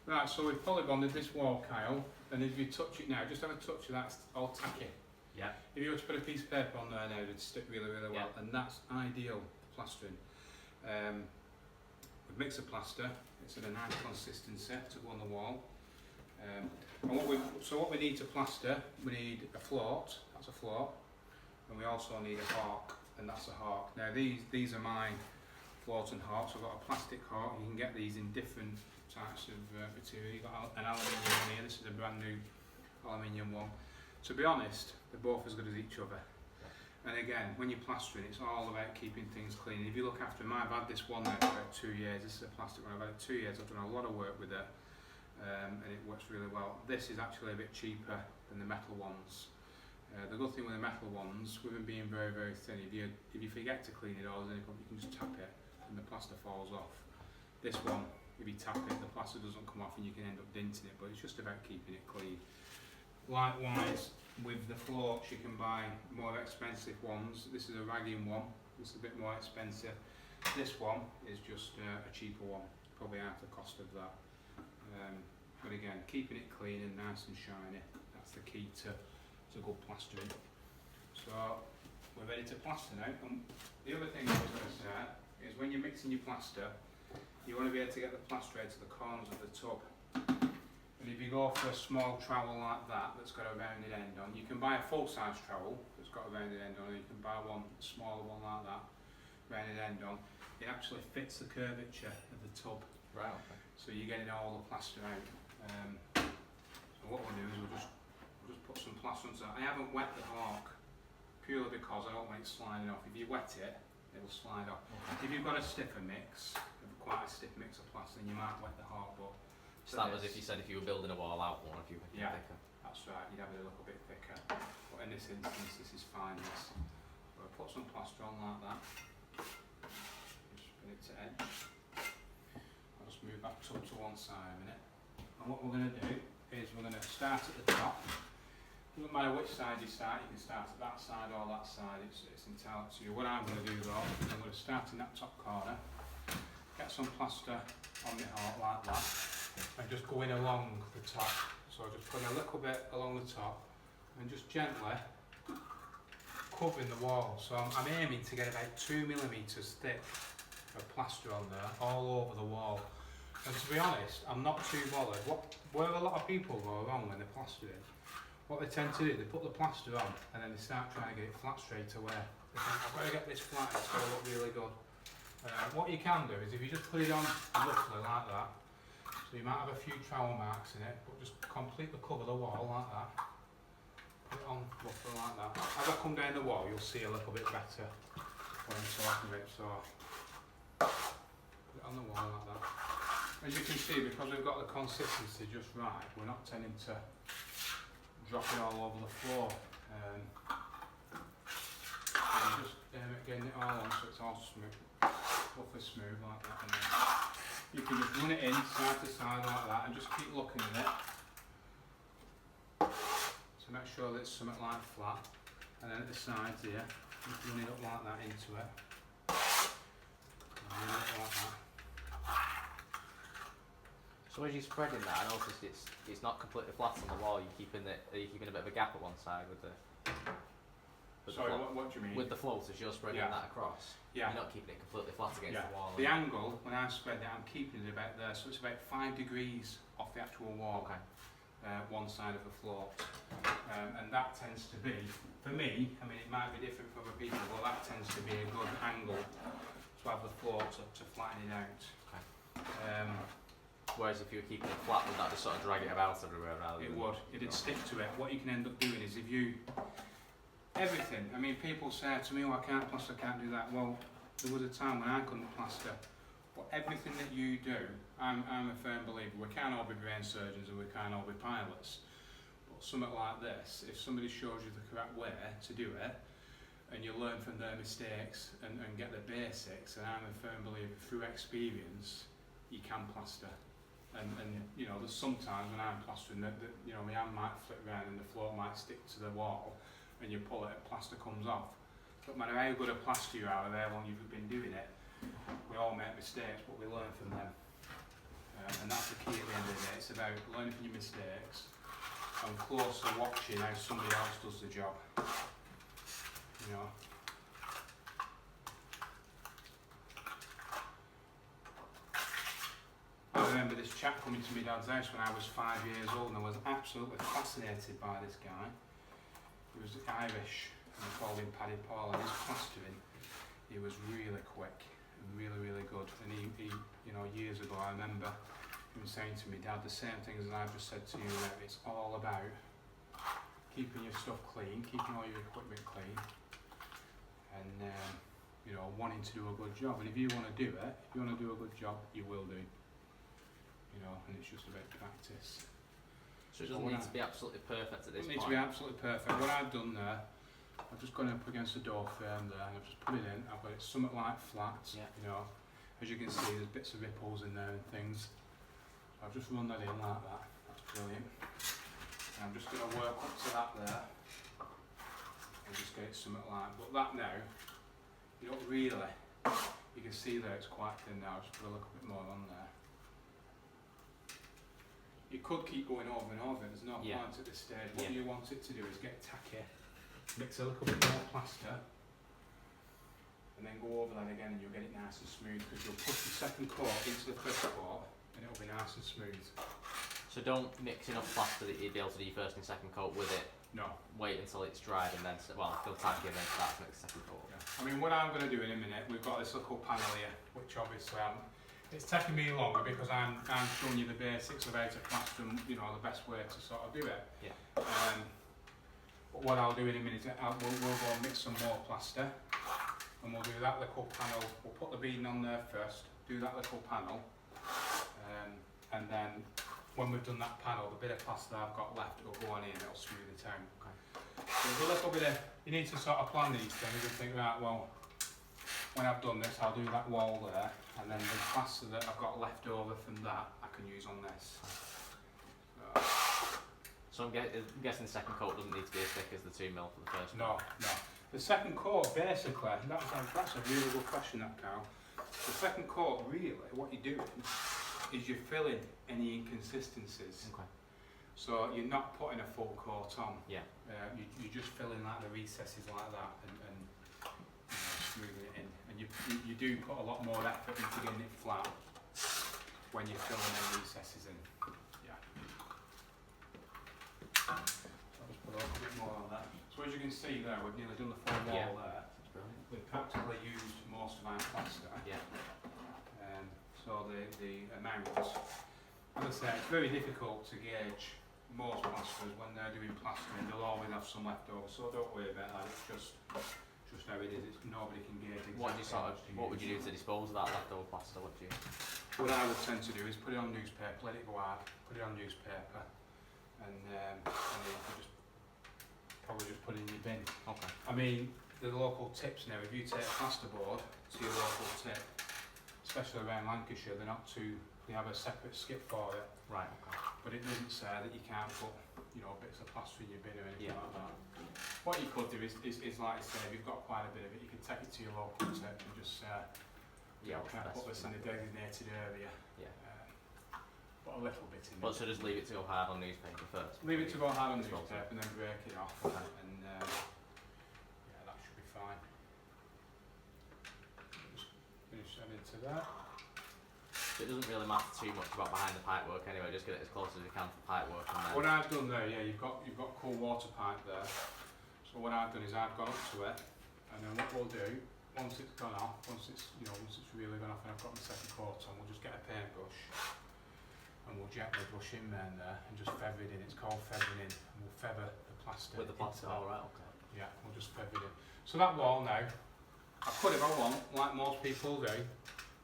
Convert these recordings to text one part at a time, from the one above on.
Right, so we've polybonded this wall, Kyle, and if you touch it now, just have a touch of that, it's all tacky. Yeah. If you were to put a piece of paper on there now, it'd stick really, really well, and that's ideal for plastering. We've mixed the plaster, it's at a nice consistency to go on the wall. And what we need to plaster, we need a float, that's a float, and we also need a hark, and that's a hark. Now these are my float and harks. I've got a plastic hark, you can get these in different types of material. You've got an aluminium one here, this is a brand new aluminium one. To be honest, they're both as good as each other. And again, when you're plastering, it's all about keeping things clean. If you look after them, I've had this one now for about 2 years. This is a plastic one. I've had it 2 years. I've done a lot of work with it, and it works really well. This is actually a bit cheaper than the metal ones. The good thing with the metal ones, with them being very, very thin, if you forget to clean it, or there's any problem, you can just tap it, and the plaster falls off. This one, if you tap it, the plaster doesn't come off, and you can end up denting it. But it's just about keeping it clean. Likewise, with the floats, you can buy more expensive ones. This is a raggium one, it's a bit more expensive. This one is just a cheaper one, probably half the cost of that. But again, keeping it clean and nice and shiny, that's the key to good plastering. So we're ready to plaster now. And the other thing I was going to say is when you're mixing your plaster, you want to be able to get the plaster out to the corners of the tub. And if you go for a small trowel like that, that's got a rounded end on, you can buy a full-size trowel that's got a rounded end on, and you can buy one, a smaller one like that, rounded end on. It actually fits the curvature of the tub. Right, okay. So you're getting all the plaster out. So what we'll do is we'll just put some plaster on. I haven't wet the hark, purely because I don't want it sliding off. If you wet it, it'll slide off. Okay. If you've got a stiffer mix, quite a stiff mix of plaster, then you might wet the hark, but so that was if you said if you were building a wall out one, if you were thicker. That's right, you'd have it a little bit thicker. But in this instance, this is fine. So I'll put some plaster on like that. Just bring it to edge. I'll just move back to one side a minute. And what we're going to do is we're going to start at the top. Doesn't matter which side you start, you can start at that side or that side, it's entirely up to you. What I'm going to do though, is I'm going to start in that top corner, get some plaster on the heart like that, and just going along the top. So just putting a little bit along the top and just gently covering the wall. So I'm aiming to get about 2 millimeters thick of plaster on there, all over the wall. And to be honest, I'm not too bothered. Where a lot of people go wrong when they're plastering, what they tend to do, they put the plaster on and then they start trying to get it flat straight away. They think, I've got to get this flat, it's got to look really good. What you can do is if you just put it on roughly like that, so you might have a few trowel marks in it, but just completely cover the wall like that. Put it on roughly like that. As I come down the wall, you'll see a little bit better what I'm talking about. So put it on the wall like that. As you can see, because we've got the consistency just right, we're not tending to drop it all over the floor. And just getting it all on so it's all smooth, roughly smooth like that. And then you can just run it in side to side like that and just keep looking at it to make sure that it's something like flat. And then at the sides here, just run it up like that into it. And run it like that. So as you're spreading that, I noticed it's not completely flat on the wall. Are you keeping a bit of a gap at one side with the? Sorry, what do you mean? With the float, as you're spreading that across, you're not keeping it completely flat against the wall. The angle, when I spread it, I'm keeping it about there, so it's about 5 degrees off the actual wall, one side of the float. And that tends to be, for me, I mean it might be different for other people, but that tends to be a good angle to have the float to flatten it out. Whereas if you were keeping it flat, would that just sort of drag it about everywhere rather than... It would, it'd stick to it. What you can end up doing is if you... Everything, I mean people say to me, oh I can't plaster, I can't do that. Well, there was a time when I couldn't plaster. But everything that you do, I'm a firm believer, we can't all be brain surgeons and we can't all be pilots. But something like this, if somebody shows you the correct way to do it, and you learn from their mistakes and get the basics, and I'm a firm believer through experience, you can plaster. And you know, there's sometimes when I'm plastering that you know, my hand might flip around and the floor might stick to the wall, and you pull it and plaster comes off. No matter how good a plaster you are or how long you've been doing it, we all make mistakes, but we learn from them. And that's the key at the end of the day. It's about learning from your mistakes and closer watching how somebody else does the job. You know. I remember this chap coming to my dad's house when I was 5 years old, and I was absolutely fascinated by this guy. He was Irish, and we called him Paddy Paul, and his plastering, he was really quick and really good. And he you know, years ago I remember him saying to me, Dad, the same things that I've just said to you there, it's all about keeping your stuff clean, keeping all your equipment clean, and you know, wanting to do a good job. And if you want to do it, if you want to do a good job, you will do. You know, and it's just about practice. So it doesn't need to be absolutely perfect at this point? It doesn't need to be absolutely perfect. What I've done there, I've just gone up against the door frame there and I've just put it in. I've got it somewhat like flat, yeah. You know. As you can see, there's bits of ripples in there and things. I've just run that in like that. That's brilliant. And I'm just going to work up to that there and just get it somewhat like. But that now, you don't really, you can see there it's quite thin now. Just put a little bit more on there. You could keep going over and over, there's no point at this stage. What you want it to do is get tacky, mix a little bit more plaster, and then go over that again and you'll get it nice and smooth, because you'll push the second coat into the first coat and it'll be nice and smooth. So don't mix enough plaster that you'd be able to do first and second coat with it. No. Wait until it's dried and then, well, feel tacky and then start to mix the second coat. Yeah. I mean, what I'm going to do in a minute, we've got this little panel here, which obviously it's taking me longer because I'm showing you the basics of how to plaster and, you know, the best way to sort of do it. Yeah. But what I'll do in a minute, we'll go and mix some more plaster, and we'll do that little panel. We'll put the beading on there first, do that little panel, and then when we've done that panel, the bit of plaster I've got left will go on here and it'll smooth it out. Okay. So there's a little bit of, you need to sort of plan these things and think, right, well, when I've done this, I'll do that wall there, and then the plaster that I've got left over from that, I can use on this. So I'm guessing the second coat doesn't need to be as thick as the 2mm for the first one? No. The second coat, basically, that's a really good question, that, Carl. The second coat, really, what you're doing is you're filling any inconsistencies. Okay. So you're not putting a full coat on. Yeah. You're just filling like the recesses like that and you know, smoothing it in. And you do put a lot more effort into getting it flat when you're filling any recesses in. Yeah. So I'll just put a little bit more on that. So as you can see there, we've nearly done the full wall there. We've practically used most of our plaster. Yeah. So the amount, as I say, it's very difficult to gauge most plasterers when they're doing plastering. They'll always have some left over, so don't worry about that. It's just how it is. Nobody can gauge exactly. What would you do to dispose of that leftover plaster? What I would tend to do is put it on newspaper, let it go hard, put it on newspaper, and then you could probably just put it in your bin. Okay. I mean, the local tips now. If you take a plasterboard to your local tip, especially around Lancashire, they have a separate skip for it. Right, okay. But it doesn't say that you can't put, you know, bits of plaster in your bin or anything like that. What you could do is like I say, if you've got quite a bit of it, you can take it to your local tip and just can I put this in a designated area. Yeah. Put a little bit in. But so just leave it to go hard on newspaper first. Leave it to go hard on newspaper and then break it off. Okay. And yeah, that should be fine. Just finish that into that. So it doesn't really matter too much about behind the pipework anyway, just get it as close as you can to pipework. And then what I've done there, yeah, you've got cool water pipe there. So what I've done is I've gone up to it, and then what we'll do, once it's gone off, once it's really gone off and I've got my second coat on, we'll just get a paintbrush and we'll gently brush in there and just feather it in. It's called feathering in, and we'll feather the plaster. With the plaster, alright, okay. Yeah, we'll just feather it in. So that wall now, I put it if I want, like most people do.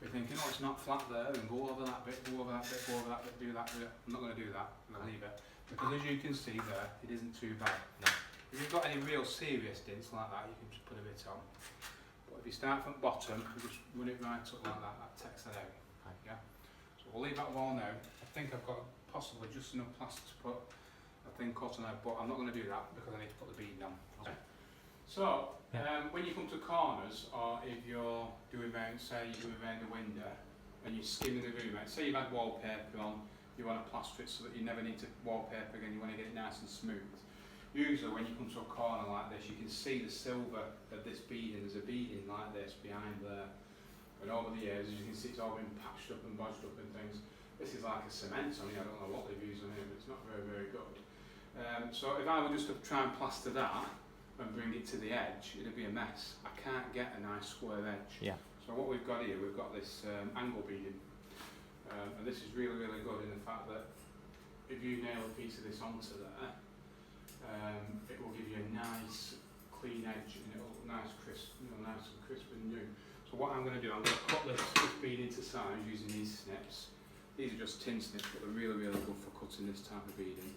You're thinking, oh, it's not flat there, and go over that bit, go over that bit, go over that bit, do that bit. I'm not going to do that, I'm going to leave it. Because as you can see there, it isn't too bad. No. If you've got any real serious dints like that, you can just put a bit on. But if you start from the bottom, you just run it right up like that takes that out. Okay. Yeah. So we'll leave that wall now. I think I've got possibly just enough plaster to put a thin cut on there, but I'm not going to do that because I need to put the bead on. Okay. So, when you come to corners, or if you're doing around, say you're doing around the window, and you're skimming the room out, say you've had wallpaper on, you want to plaster it so that you never need to wallpaper again, you want to get it nice and smooth. Usually when you come to a corner like this, you can see the silver of this beading. There's a beading like this behind there. And over the years, as you can see, it's all been patched up and bodged up and things. This is like a cement on here. I don't know what they've used on here, but it's not very, very good. So if I were just to try and plaster that and bring it to the edge, it'd be a mess. I can't get a nice square edge. Yeah. So what we've got here, we've got this angle beading. And this is really, really good in the fact that if you nail a piece of this onto there, it will give you a nice clean edge and it'll look nice, crisp, nice and crisp and new. So what I'm going to do, I'm going to cut this bead into size using these snips. These are just tin snips, but they're really, really good for cutting this type of beading.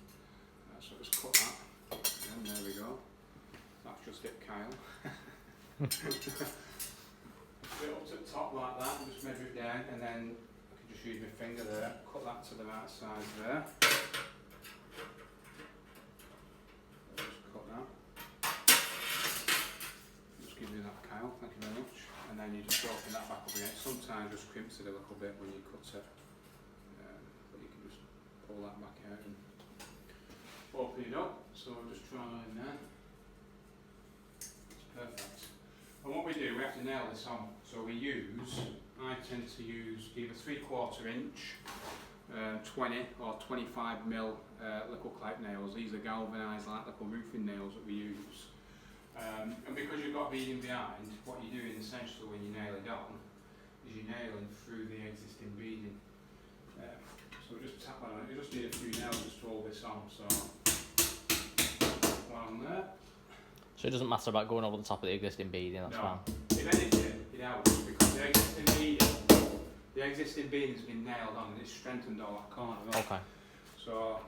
So just cut that, and there we go. That's just it, Kyle. Put it up to the top like that, and just measure it down, and then I can just use my finger there, cut that to the right size there. Just cut that. Just give you that, Kyle, thank you very much. And then you just open that back up again. Sometimes just crimps it a little bit when you cut it. But you can just pull that back out and open it up. So I'll just try that in there. It's perfect. And what we do, we have to nail this on. So I tend to use either 3/4 inch, 20 or 25mm liquid clay nails. These are galvanised like little roofing nails that we use. And because you've got beading behind, what you're doing essentially when you nail it on is you're nailing through the existing beading. So just tap that on it. You just need a few nails just to hold this on. So one on there. So it doesn't matter about going over the top of the existing beading, that's fine. If anything, it helps because the existing beading has been nailed on and it's strengthened all that corner. Okay. So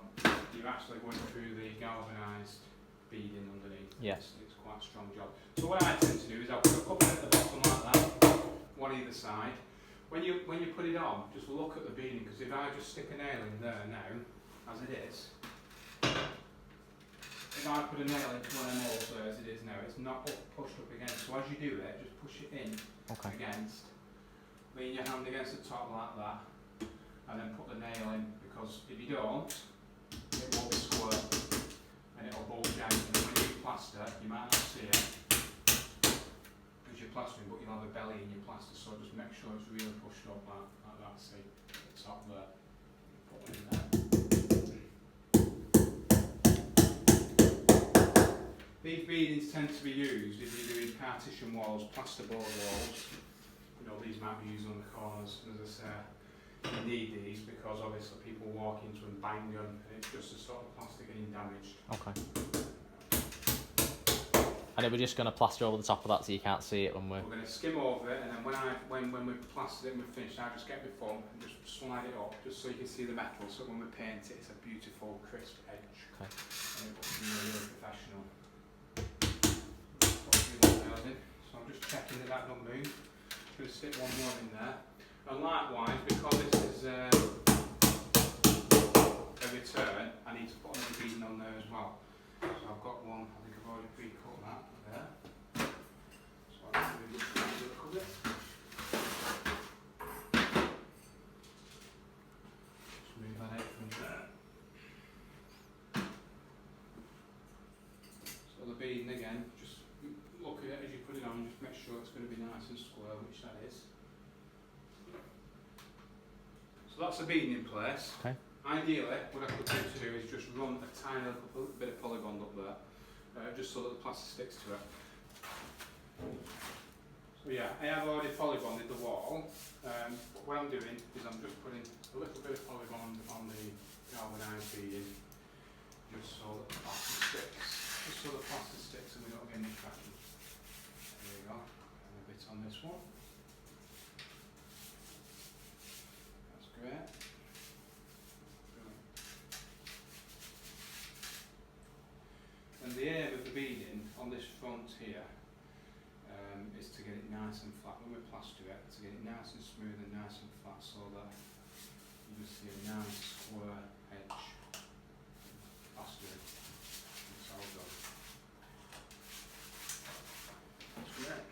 you're actually going through the galvanised beading underneath. Yes. It's quite a strong job. So what I tend to do is I'll put a couple at the bottom like that, one either side. When you put it on, just look at the beading, because if I just stick a nail in there now, as it is, if I put a nail into one of the nails there as it is now, it's not pushed up against. So as you do it, just push it in against, lean your hand against the top like that, and then put the nail in, because if you don't, it won't be square and it'll bulge out. And when you plaster, you might not see it because you're plastering, but you'll have a belly in your plaster. So just make sure it's really pushed up like that. See, the top there. Put it in there. These beadings tend to be used if you're doing partition walls, plasterboard walls. These might be used on the corners. As I say, you need these because obviously people walk into them, bang them, and it's just a sort of plastic getting damaged. Okay. And we're just going to plaster over the top of that so you can't see it when we're going to skim over it, and then when we've plastered it and we've finished, I just get my thumb and just slide it up, just so you can see the metal. So when we paint it, it's a beautiful, crisp edge. Okay. And it looks really professional. So I'm just checking that don't move. I'm going to stick one more in there. And likewise, because this is a return, I need to put another beading on there as well. So I've got one, I think I've already pre-cut that there. So I'm going to just try and look at it. Just move that out from there. So the beading again, just look at it as you put it on, just make sure it's going to be nice and square, which that is. So that's the beading in place. Okay. Ideally, what I could tend to do is just run a tiny little bit of polygon up there, just so that the plaster sticks to it. So yeah, I have already polygonded the wall. What I'm doing is I'm just putting a little bit of polygon on the galvanised beading, just so that the plaster sticks, and we don't get any cracking. There we go, and a bit on this one. That's great. And the aim of the beading on this front here is to get it nice and flat when we plaster it, to get it nice and smooth and nice and flat, so that you just see a nice square edge plastering. It's all done. That's great.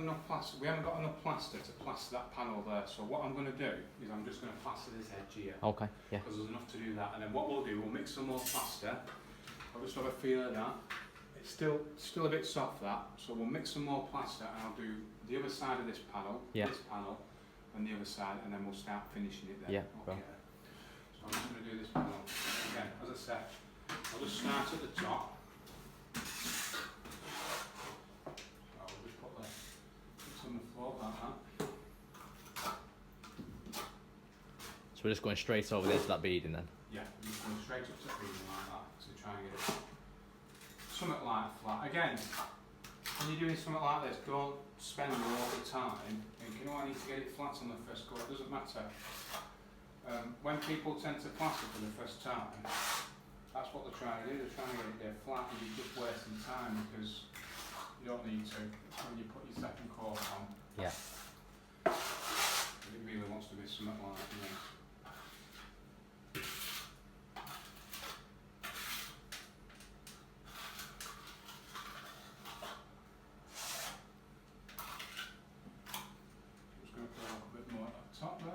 enough plaster. We haven't got enough plaster to plaster that panel there. So what I'm going to do is I'm just going to plaster this edge here. Okay. Yeah. Because there's enough to do that. And then what we'll do, we'll mix some more plaster. I'll just have a feel of that. It's still a bit soft that. So we'll mix some more plaster and I'll do the other side of this panel, this panel, and the other side, and then we'll start finishing it there. Yeah. Okay. So I'm just going to do this panel again. As I said, I'll just start at the top. So we're just going straight over there to that beading then? Yeah, we're just going straight up to the beading like that, so try and get it something like flat. Again, when you're doing something like this, don't spend a lot of time thinking, oh, I need to get it flat on the first go. It doesn't matter. When people tend to plaster for the first time, that's what they're trying to do. They're trying to get it there flat, and you're just wasting time because you don't need to. When you put your second coat on, yeah, it really wants to be something like that, you know. Top there.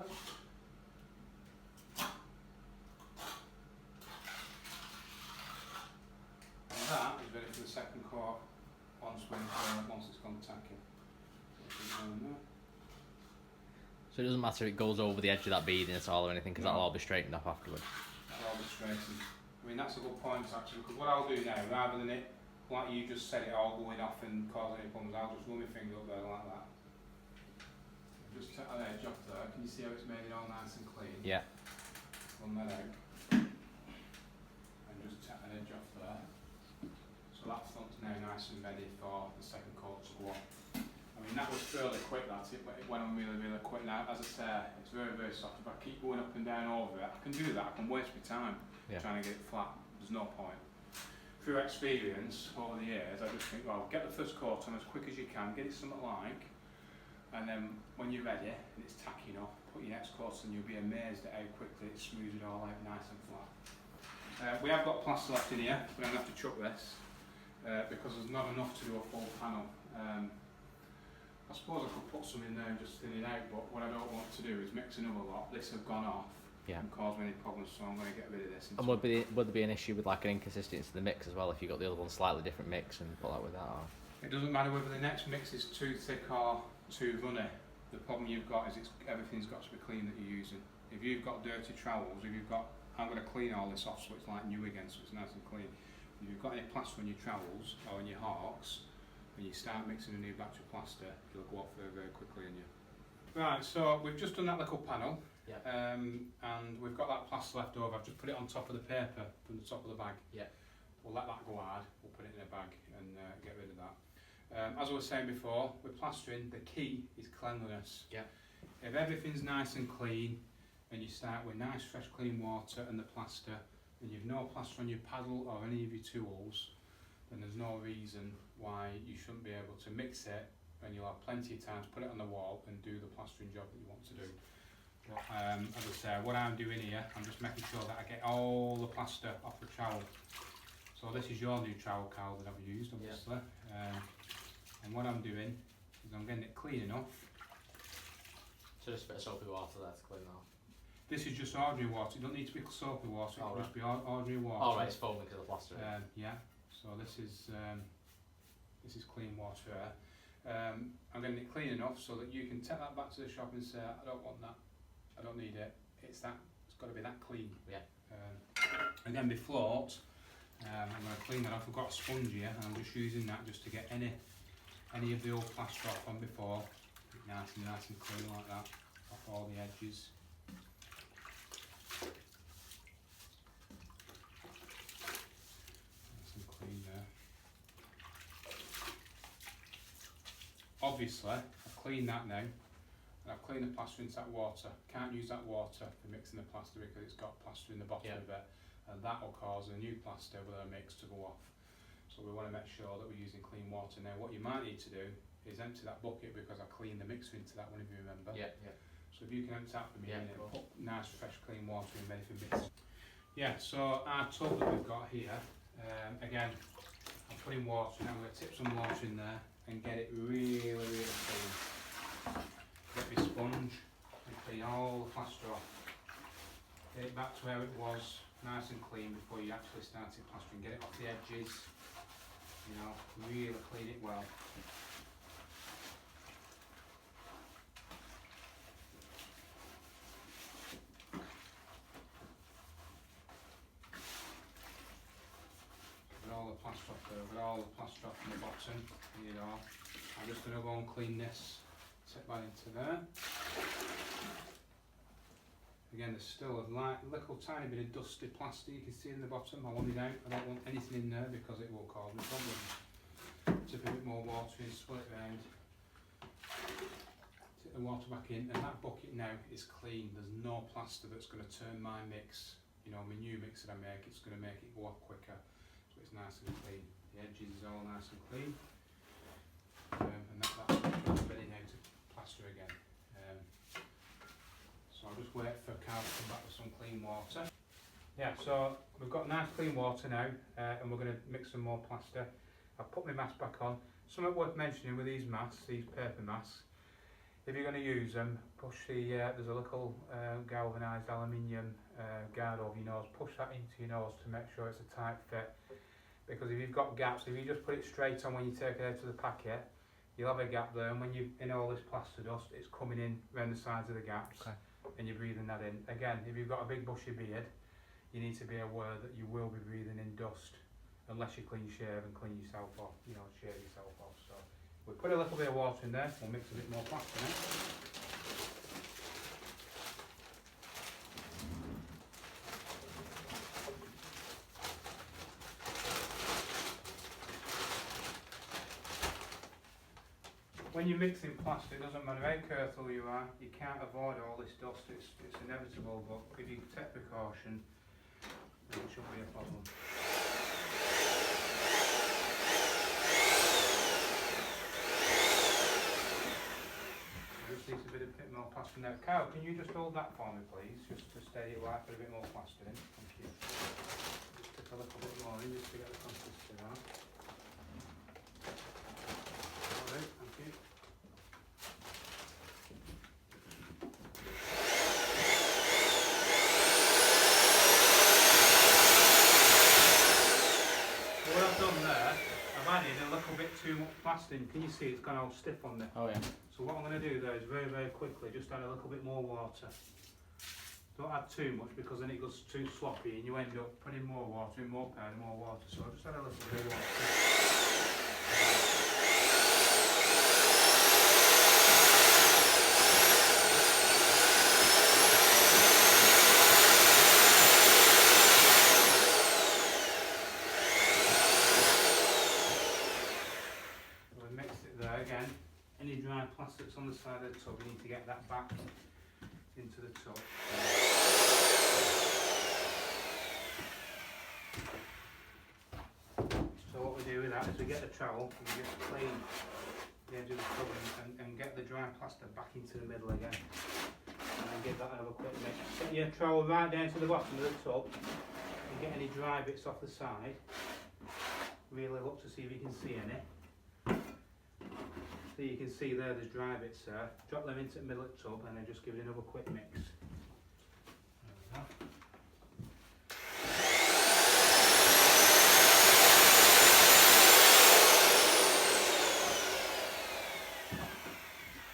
And that is ready for the second coat once it's gone tacking. So it doesn't matter if it goes over the edge of that beading at all or anything, because that'll all be straightened up afterwards. That'll all be straightened. I mean, that's a good point actually, because what I'll do now, rather than it, like you just said, it all going off and causing any problems, I'll just run my finger up there like that. Just take that edge off there. Can you see how it's made it all nice and clean? Yeah. Run that out. And just take that edge off there. So that front's now nice and ready for the second coat to go on. I mean, that was fairly quick, that. It went on really, really quick. Now, as I say, it's very, very soft. If I keep going up and down over it, I can do that. I can waste my time trying to get it flat. There's no point. Through experience over the years, I just think, well, get the first coat on as quick as you can, get it something like, and then when you're ready and it's tacking off, put your next coat on, you'll be amazed at how quickly it smooths it all out nice and flat. We have got plaster left in here, but I'm going to have to chuck this because there's not enough to do a full panel. I suppose I could put some in there and just thin it out, but what I don't want to do is mix another lot. This has gone off and caused me any problems, so I'm going to get rid of this. And would there be an issue with like an inconsistency in the mix as well if you got the other one slightly different mix and put that with that? Or? It doesn't matter whether the next mix is too thick or too runny. The problem you've got is everything's got to be clean that you're using. If you've got dirty trowels, I'm going to clean all this off so it's like new again, so it's nice and clean. If you've got any plaster on your trowels or on your hawks, when you start mixing a new batch of plaster, it'll go off very, very quickly on you. Right, so we've just done that little panel, and we've got that plaster left over. I've just put it on top of the paper from the top of the bag. We'll let that go hard, we'll put it in a bag and get rid of that. As I was saying before, with plastering, the key is cleanliness. If everything's nice and clean, and you start with nice fresh clean water and the plaster, and you've no plaster on your paddle or any of your tools, then there's no reason why you shouldn't be able to mix it, and you'll have plenty of time to put it on the wall and do the plastering job that you want to do. But as I say, what I'm doing here, I'm just making sure that I get all the plaster off the trowel. So this is your new trowel, Carl, that I've used, obviously. And what I'm doing is I'm getting it clean enough. So just a bit of soapy water there to clean off. This is just ordinary water. It don't need to be soapy water. It can just be ordinary water. Oh right, it's foaming because of the plaster. Yeah. So this is clean water. I'm getting it clean enough so that you can take that back to the shop and say, I don't want that. I don't need it. It's got to be that clean. And then my float, I'm going to clean that off. I've got a sponge here, and I'm just using that just to get any of the old plaster off from before. Nice and clean like that, off all the edges. Nice and clean there. Obviously, I've cleaned that now. I've cleaned the plaster into that water. Can't use that water for mixing the plaster because it's got plaster in the bottom of it, and that will cause a new plaster with a mix to go off. So we want to make sure that we're using clean water. Now what you might need to do is empty that bucket, because I cleaned the mixer into that one, if you remember. So if you can empty that for me and put nice fresh clean water in ready for mixing. So our tub that we've got here, again, I'm putting water in. I'm going to tip some water in there and get it really, really clean. Get my sponge and clean all the plaster off. Get it back to where it was, nice and clean before you actually started plastering. Get it off the edges, you know, really clean it well. Get all the plaster off there, get all the plaster off from the bottom, you know. I'm just going to go and clean this, set that into there. Again, there's still a little tiny bit of dusty plaster you can see in the bottom. I want it out. I don't want anything in there because it will cause me problems. Tip a bit more water in, swirl it round. Tip the water back in, and that bucket now is clean. There's no plaster that's going to turn my mix, you know, my new mix that I make. It's going to make it go off quicker, so it's nice and clean. The edges is all nice and clean, and that's ready now to plaster again. So I'll just wait for Carl to come back with some clean water. Yeah, so we've got nice clean water now, and we're going to mix some more plaster. I've put my mask back on. Something worth mentioning with these masks, these paper masks, if you're going to use them, push there's a little galvanised aluminium guard over your nose. Push that into your nose to make sure it's a tight fit. Because if you've got gaps, if you just put it straight on when you take it out of the packet, you'll have a gap there, and when you're in all this plaster dust, it's coming in around the sides of the gaps. Okay. And you're breathing that in. Again, if you've got a big bushy beard, you need to be aware that you will be breathing in dust unless you clean shave and clean yourself off, you know, shave yourself off. So we'll put a little bit of water in there, we'll mix a bit more plaster now. When you're mixing plaster, it doesn't matter how careful you are, you can't avoid all this dust, it's inevitable, but if you take precaution, then it shouldn't be a problem. Just needs a bit more plaster now. Carl, can you just hold that for me please, just to steady it while I put a bit more plaster in? Thank you. Just put a little bit more in just to get the consistency out. Alright, thank you. What I've done there, I've added a little bit too much plastering. Can you see it's gone all stiff on there? Oh yeah. So what I'm going to do there is very, very quickly just add a little bit more water. Don't add too much because then it goes too sloppy and you end up putting more water in, more powder, more water. So I'll just add a little bit of water. Again, any dry plastic that's on the side of the tub, you need to get that back into the tub. So what we do with that is we get the trowel and we just clean the edge of the tub and get the dry plaster back into the middle again. And then give that another quick mix. Get your trowel right down to the bottom of the tub and get any dry bits off the side. Really look to see if you can see any. So you can see there's dry bits there. Drop them into the middle of the tub and then just give it another quick mix. There we go.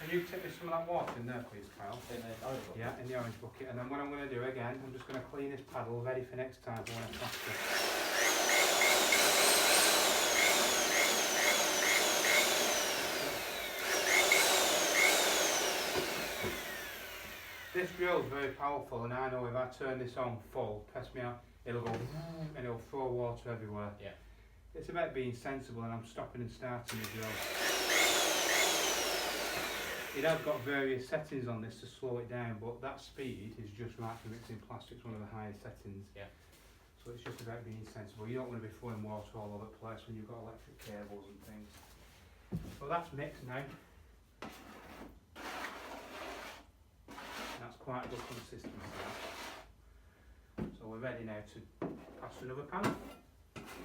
Can you tip me some of that water in there please, Kyle? In the orange bucket? Yeah, in the orange bucket. And then what I'm going to do again, I'm just going to clean this paddle ready for next time for when I plaster. This drill is very powerful, and I know if I turn this on full, press me out, it'll go and it'll throw water everywhere. Yeah. It's about being sensible, and I'm stopping and starting the drill. It has got various settings on this to slow it down, but that speed is just right for mixing plastic. It's one of the highest settings. Yeah. So it's just about being sensible. You don't want to be throwing water all over the place when you've got electric cables and things. So that's mixed now. That's quite a good consistency. So we're ready now to pass another pan.